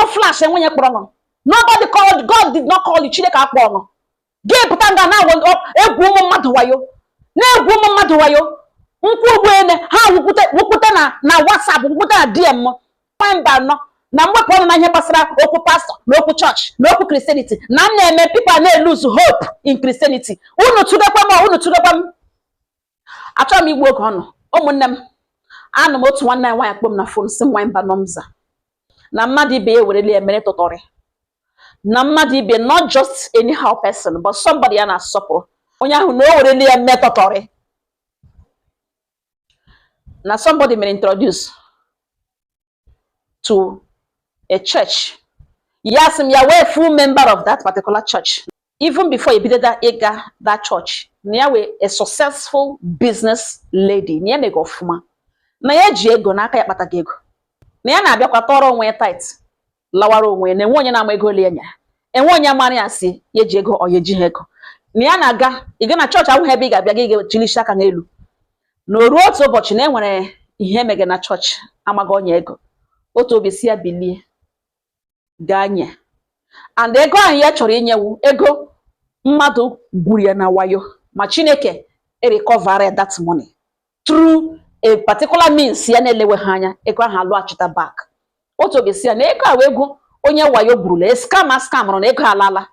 flash and when you kpọrọ. Nobody called, God did not call you. Chineke akpọrọ. Gị pụtanga na egwu ụmụ mmadụ wayo. Na egwu ụmụ mmadụ wayo. Nkwu ugwene ha wupụta na WhatsApp, wupụta na DM. Mba no. Na mwepụ ọnụ na ihe gbasara okwu pastor, na okwu church, na okwu Christianity. Na m na-eme people na lose hope in Christianity. Unu tụdekwa m. Achọrọ m igbu oge ọnụ. Ụmụnne m, anụ m otu nwanne nwaanyị akpọ m na phone si nwa mba nọmza. Na mmadụ ibe ya werele ya mere tụtọrị. Na mmadụ ibe not just anyhow person, but somebody ya na-asọpụrụ. Onye ahụ na o werele ya mere tụtọrị. Na somebody may introduce to a church. Yes, you are a full member of that particular church. Even before you be that church, you are a successful business lady. You are a gofuma. Na ye ego na aka ya kpata ego. Na ya na-abịa kwa tọrọ onwe tight. Lawara onwe na enwe onye na-ama ego lenya. Enwe onye amara ya si ye ji ego o ye ji ego. Na ya na-aga, ị ga na church ahụ ebe ị ga-abịa gị jilisha aka n'elu. Na ruo otu ụbọchị na enwere ihe mege na church amaghị onye ego. Otu obi si ya bilie ganye. And ego ahụ ya chọrọ inyewu ego mmadụ gwuru ya na wayo. Ma Chineke recover that money through a particular means ya na-elewe ha anya. Ego ahụ alụghachita back. Otu obi si ya na ego ahụ ego onye wayo gburula scam na ego alala.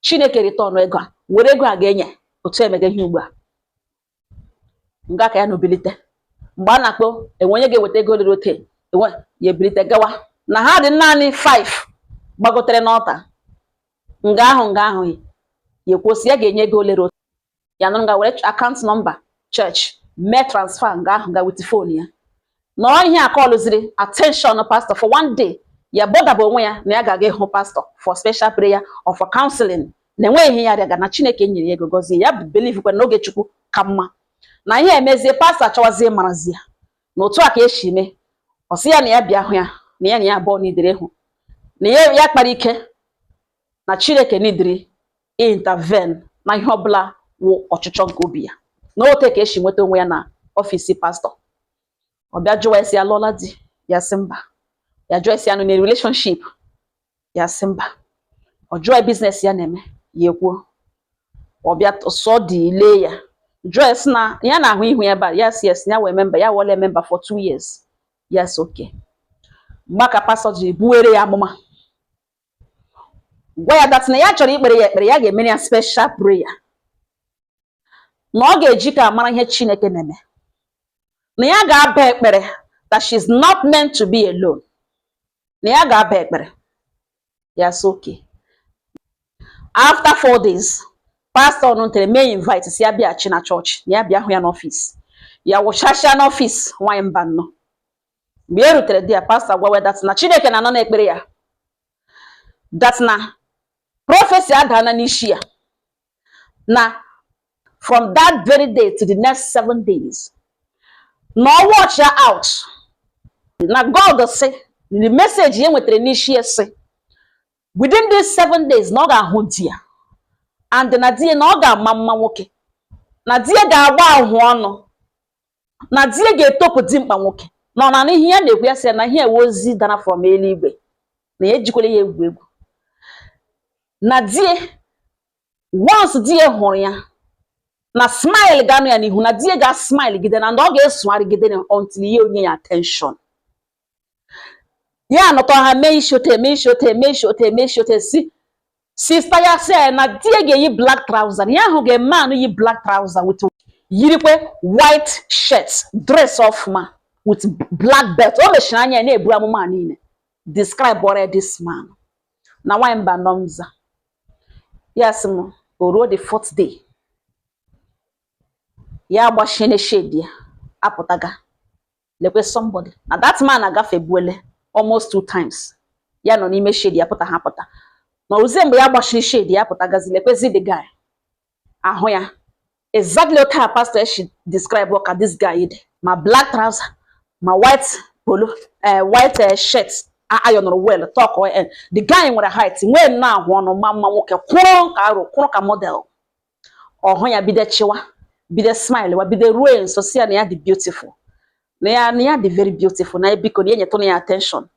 Chineke return ego a were ego a ga-enye otu emege ihe ugbu a. Nga ka ya nobilite. Mgbe a na-akpọ enwe onye ga-eweta ego lere ote ya ebilite gawa na ha dị naanị 5 gbagotere n'ọta. Nga ahụ ya kwụsị ya ga-enye ego lere ote. Ya nọ nga were account number church mee transfer nga ahụ ga with phone ya. Na ihe akọlụziri attention pastor for one day. Ya bodaba onwe ya na ya ga-aga ịhụ pastor for special prayer or for counseling. Na enwe ihe ya rịaga na Chineke nyere ya ego gozie ya believe kwa n'oge Chukwu ka mma. Na ihe emezie pastor achọwazie marazie. Na otu a ka eshi mee. Ọ sị ya na ya bịa hụ ya na ya na ya abụọ n'idere hụ. Na ya kpara ike na Chineke n'idere intervene na ihe ọbụla wụ ọchịchọ nke obi ya. Na otu ka eshi nweta onwe ya na ọfịs pastor. Ọ bịa jụwa esi ya lọla di ya sị mba. Ya jụọ esi ya nọ na relationship ya sị mba. Ọ jụọ business ya na-eme ya ekwuo. Ọ bịa sọ dị ile ya. Joyce na ya na ahụ ihu ya ba yes ya wee member ya wole member for 2 years. Yes, okay. Maka pastor ji buwere ya amụma. Gwa ya that na ya chọrọ ikpere ya ekpere ya ga-eme ya special prayer. Na ọ ga-eji ka amara ihe Chineke na-eme. Na ya ga-aba ekpere that she's not meant to be alone. Na ya ga-aba ekpere. Yes, okay. After 4 days, pastor nuntere me invite si ya bịa chi na church. Na ya bịa hụ ya n'office. Ya wụchasịa n'office nwanyị mba nọ. Mgbe e rutere dia pastor gwawe that na Chineke na nọ n'ekpere ya. That na prophecy adana n'isi ya. Na from that very day to the next 7 days. No watch her out. Na God say the message ye nwetere n'isi ya say within these 7 days na ọ ga-ahụ di ya. And na di na ọ ga-ama mma nwoke. Na di ga-agba ahụ ọnụ. Na di ga-etopụ di mkpa nwoke. Na ihe ya na-ekwu ya sị na ihe ozi dana from eluigwe. Na ya ejikwele ya egwu egwu. Na di once di hụrụ ya na smile ga-anụ ya n'ihu na di ga smile gide na ọ ga-esụgharị gide until ya onye ya attention. Ya nọtọ ha mee ishote si sister ya sị na di ga-eyi black trouser. Ya ahụ ga-eme anụ yi black trouser with yirikwe white shirt dress of man with black belt. O mechiri anya na-ebu amụma niile. Describe what this man. Na nwanyị mba nọmza. Yes, o ruo the 4th day. Ya gbashine shade ya apụtaga. Lekwe somebody. Na that man agafebuele almost 2 times. Ya nọ n'ime shade ya pụta ha pụta. Na ozie mgbe ya gbashine shade ya pụtagazi lekwezi the guy. Ahụ ya. Exactly what her pastor she describe what this guy did. My black trouser, my white polo, white shirt. I know well talk or the guy with a height. When now one mama woke a kwụrụ ka model. Or when ya be the chiwa, be the smile, or be the ruin, so see near the beautiful. Near the very beautiful. Na because you turn your attention.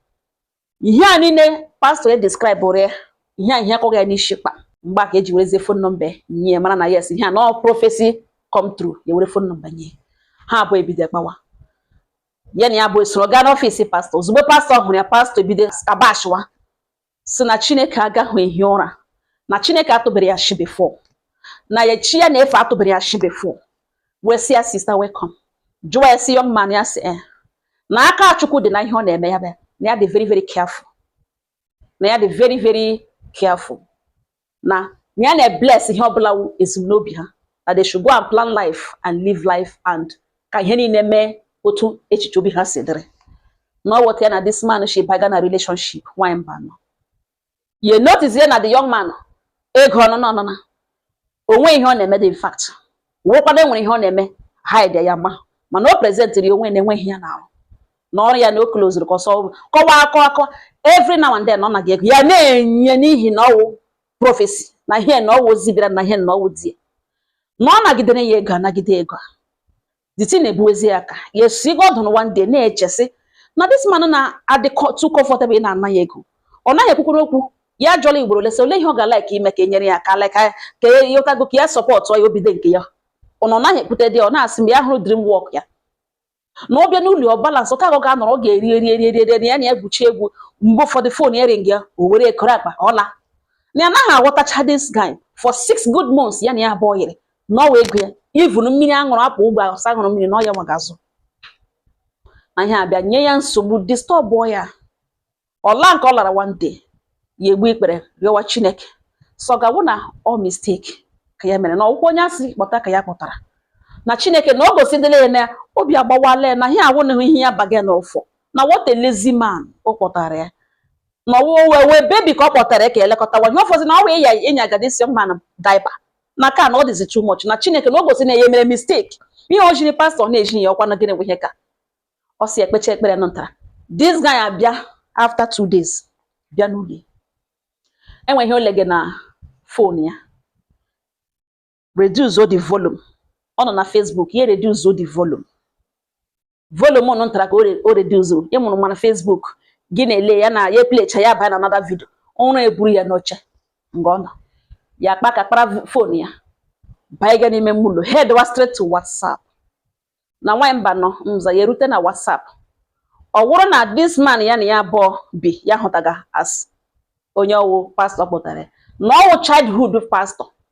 ihe a niile pastor describe ore ihe ko ga ni shikpa mgba ka eji wereze phone number nye mara na yes ihe no prophecy come true ye were phone number nye ha bo ebide gbawa ye na ya bo esoro ga n'office pastor ozugbo pastor hụrụ ya pastor ebide abashwa si na Chineke agaghị ehi ụra na Chineke atụbere ya shi before na ye chi ya na-efe atụbere ya shi before we see sister welcome jụwa si young man ya si na aka Chukwu dị na ihe ọ na-eme ya be na ya dị very careful na ya dị very careful na ya na bless ihe ọbụla ezumnobi ha that they should go and plan life and live life and ka ihe niile mee otu echiche obi ha sidere no what ya na this man she baga na relationship why mba no you notice here na the young man ego no onwe ihe ọ na-eme in fact wokwa na nwere ihe ọ na-eme hide ya mana o present ri onwe na-enwe ihe ya na n'ọrụ ya na o close ka ọsọ kọwa every now and then ọ na-aga ego ya na-enye n'ihi na ọwụ prophecy na ihe na ọwụ zibira na ihe na ọwụ die na ọ nagidere ya ego anagide ego the thing ebuwezi aka yes God on one day na-echesi na this man na adị too comfortable na anaghị ego ọ naghị ekwukwuru okwu ya jọla igboro lese ole ihe ọ ga like ime ka enyere ya aka like ka yotago ka ya support ya obide nke ya ọ naghị ekwute dị ọ na-asị m ya hụrụ dream work ya na ọbịa n'ụlọ ọ balance ka ọ ga-anọrọ ọ ga-eri ya na ya buchi egwu mgbe ụfọdụ phone ya ring ya o were ekoro akpa ọla na anaghị aghọtacha this guy for 6 good months ya na ya abụọ yiri n'ọwa ego ya even mmiri aṅụrụ apụ ụgbọ ọsa aṅụrụ mmiri na ọ ya nwagazụ na ihe abịa nye ya nsogbu disturb ya ọla nke ọ lara one day ya egbu ikpere rịọwa Chineke so gawo na all mistake ka ya mere na ọkwụ onye asị kpọta ka ya kpọtara na Chineke na o gosidele ya na obi agbawale na ihe awụ na ihe ya baga n'ọfọ na what a lazy man o kpọtara ya na we baby ka ọ kpọtara ka elekọta wa ọfọzi na ọ wee ya enye agadi si man diaper na ka na ọ dịzi too much na Chineke na o gosi na ya mere mistake ihe o jiri pastor na-eji ya ọkwa na gịnị ihe ka ọ si ekpecha ekpere nọ ntara this guy abịa after 2 days bịa n'ụlọ enwe ihe olege na phone ya reduce the volume ọ nọ na Facebook ya reduce the volume nọ ntara ka o reduce ya mụrụ mana Facebook gị na-ele ya na ya playcha ya baa na another video ọrụ eburu ya n'oche mgbe ọ nọ ya kpara phone ya baa ga n'ime mụlọ head was straight to WhatsApp na nwanyị mba nọ mza ya erute na WhatsApp ọ wụrụ na this man ya na ya abụọ bi ya hụtaga as onye ọwụ pastor kpọtara na ọwụ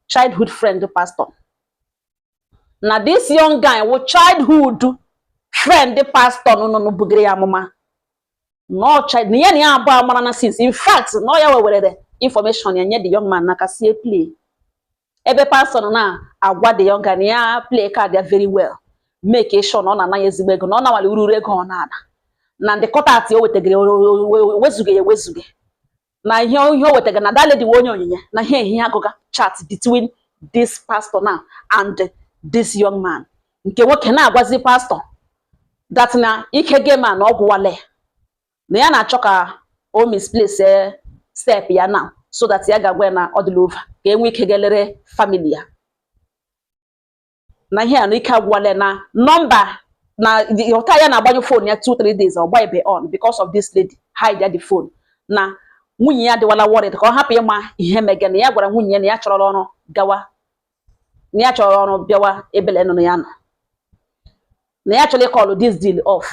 childhood friend pastor na this young guy wụ childhood friend pastor no bugere ya amụma no child na ya abụọ amara na since in fact no ya wewerere information ya nye the young man naka sie play ebe pastor na agwa the young guy na ya play card ya very well make sure na ọ na-anaghị ezigbo ego na ọ na-awali uru ego ọ na-ana na ndị kọtati o wetegere wezuge na ihe o wetegere na that lady onye onyinye na ihe agụga chat between this pastor now and this young man nke nwoke na-agwazi pastor that na ike gema na ọgwụ wale na ya na-achọ ka o misplace step ya now so that ya ga-agwa na ọ dịla over ka enwe ike gelere family ya na ihe na ike agwụwale na nọmba na yota ya na-agbanyụ phone ya 2-3 days ọ gbaibe on because of this lady hide the phone na nwunye ya dịwala worried ka ọ hapụ ịma ihe mege na ya gwara nwunye na ya chọrọ ọrụ gawa na ya chọrọ ọrụ bịawa ebele nọ ya nọ na ya chọrọ ịkọlụ this deal off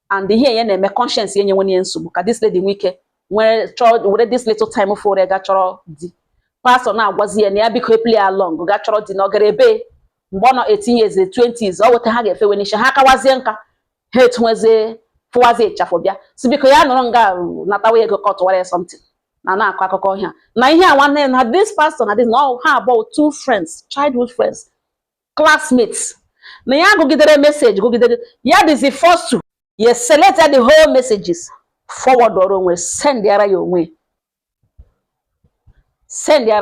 and ihe ya na-eme conscience ya nye nwenye nsogbu ka this lady nwike were this little time for ga chọrọ di pastor na-agwazi ya na ya biko play along ga chọrọ di na ogere ebe mgbe ọ nọ 18 years 20s ọ weta ha ga-efe wenisha ha kawazie nka ha etunweze fụwazi ịchafụ bịa si biko ya nọrọ nga natawa ego kọtụwara something na-akọ akụkọ ihe na ihe a nwanne na this pastor na this na ha abụọ 2 friends childhood friends classmates na ya gụgidere message gụgidere ya dịzi first to ya selected the whole messages forward ọrụ onwe send ara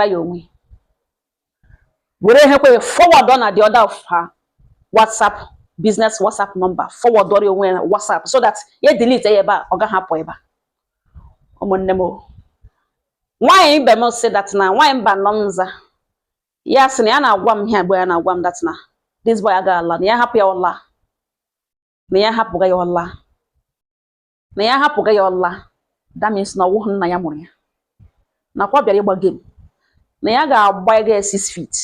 ya onwe were hekwe forward on the other of her WhatsApp business WhatsApp number forward ọrụ onwe WhatsApp so that ya delete ya ebe ọ ga hapụ ebe ụmụnne m nwanyị ibe m say that na nwanyị mba nọ nza ya sị na ya na-agwa m ihe abụọ ya na-agwa m that na this boy aga ala na ya hapụ ya ọla na ya hapụga ya ọla that means na ọwụghị nna ya mụrụ ya nakwa bịara ịgba game na ya ga-agba ya 6 feet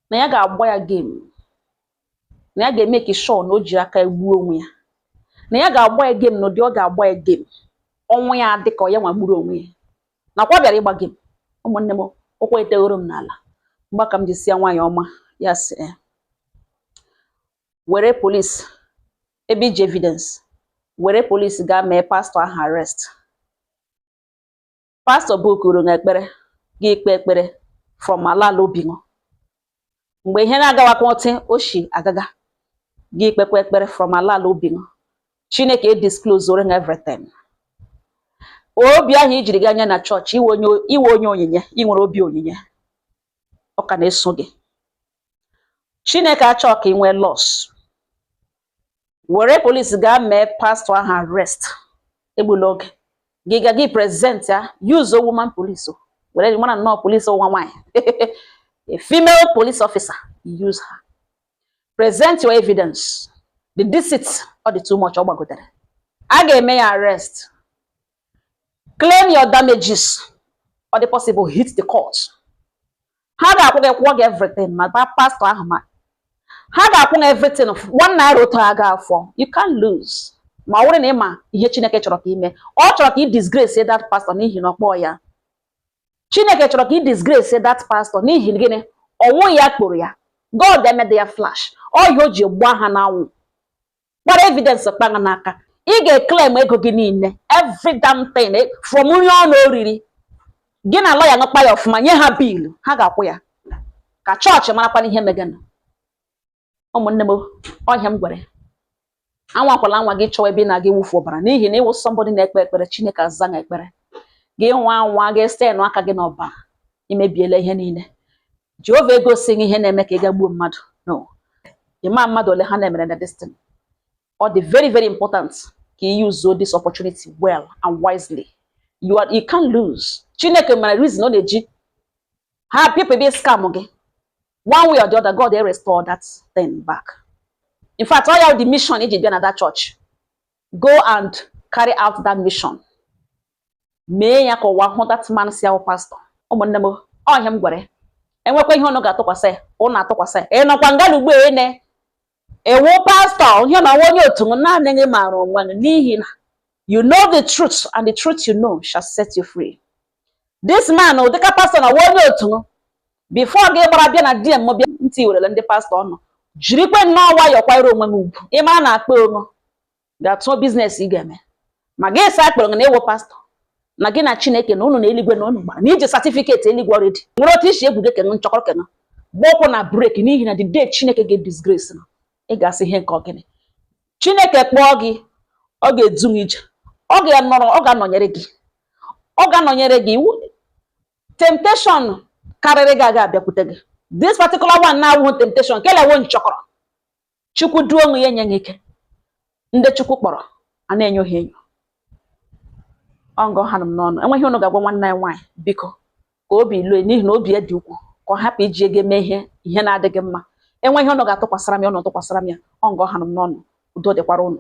na ya ga-agba ya game na ya ga-emeke sure na o ji aka egbuo onwe ya na ya ga-agba ya game n'ụdị ọ ga-agba ya game ọnwụ ya dị ka ya nwa gburu onwe ya nakwa bịara ịgba game. Ụmụnne m ụkwụ etegoro m n'ala mgbe ka m ji si ya nwaanyị ọma ya si were police ebe iji evidence were police gaa mee pastọ ahụ arrest. Pastọ bukuru na ekpere gị ikpe ekpere from ala obingo mgbe ihe na-agawakwa oshi agaga gị ikpekwa ekpere from ala obingo Chineke disclose ore everything. Obi ahụ ijiri gị anya na chọọchị iwe onye onyinye ị nwere obi onyinye ọ ka na-eso gị. Chineke achọ ka ị nwee loss. Were police gaa mee pastọ ahụ arrest egbula oge gị ga gị present ya use a woman police were mana nnọọ police nwa nwanyị a female police officer use her. Present your evidence. The deceit or the too much ọ gbagotere a ga-eme ya arrest. Claim your damages or the possible hit the court. Ha ga-akwụ gị everything ma pastọ ahụ ma ha ga-akwụ gị everything of 1 naira otu aga afọ. You can't lose. Ma ọ bụrụ na ịma ihe Chineke chọrọ ka ime ọ chọrọ ka ị disgrace that pastor n'ihi na ọkpọ ya. Chineke chọrọ ka ị disgrace that pastor n'ihi gịnị ọnwụ ya kpụrụ ya. God emede ya flash ọ ihe o ji gba ha n'anwụ gbara evidence kpanga n'aka. Ị ga-eclaim ego gị niile every damn thing from nri ọnụ oriri gị na lawyer ṅụkpa ya ọfụma nye ha bill ha ga-akwụ ya ka chọọchị marakwana ihe megana. Ụmụnne m ọhịa m gwere anwakwala nwa gị chọwa ebe na gị wufu ọbara n'ihi na ịwụ somebody na-ekpe ekpere Chineke aza na ekpere gị nwa gị sten aka gị n'ọbara imebiela ihe niile. Jehova egosi gị ihe na-eme ka ị gagbuo mmadụ no ịma mmadụ ole ha na-emere na destiny. Ọ dị very very important ka you use this opportunity well and wisely. You can't lose. Chineke mere reason ọ na-eji ha people be scam gị one way or the other. God will restore that thing back. In fact, all you the mission iji bịa na that church, go and carry out that mission. Mee ya ka ụwa hụ that man si ahụ pastor. Ụmụnne m ọhịa m gwere enwekwa ihe ọnụ ga-atụkwasị ụnụ atụkwasị nọkwa nga ugbo ene ewu pastor ihe na onye otu naanị gị maara onwe gị n'ihi na you know the truth and the truth you know shall set you free. This man dịka pastor na onye otu before gị gbara bịa na DM bịa ntị werele ndị pastor ọnụ jirikwe nnọọ nwayọọ kwanyere onwe gị ugwu ịmara na akpa onwe ga-atụ biznes ị ga-eme ma gị esa akpọrọ gị na ewu pastor na gị na Chineke na unu na eluigwe na unu gbara na iji certificate eluigwe already nwere otu isi egwu gị kenụ nchọkọrọ kenụ gbọkwụ na break n'ihi na the day Chineke ga-disgrace na ị ga-asị ihe nke ọgịnị. Chineke kpọọ gị ọ ga-edu gị ije ọ ga-anọnyere gị ọ ga-anọnyere gị. Temptation karịrị gị aga abịakwute gị. This particular one na-awụ temptation kelewo nchọkọrọ Chukwu duo onwe ya nye gị ike ndị Chukwu kpọrọ a na-enyo ha enyo. Ọngọ ha m n'ọnụ enweghị ụnụ ga-agwa nwanne anyị nwaanyị biko ka obi lue n'ihi na obi ya dị ukwuu ka ọ hapụ iji ego mee ihe na-adịghị mma. Enweghị ụnụ ga-atụkwasara m ya ọnụ tụkwasara m ya. Ọngọ ha m n'ọnụ udo dịkwara ụnụ.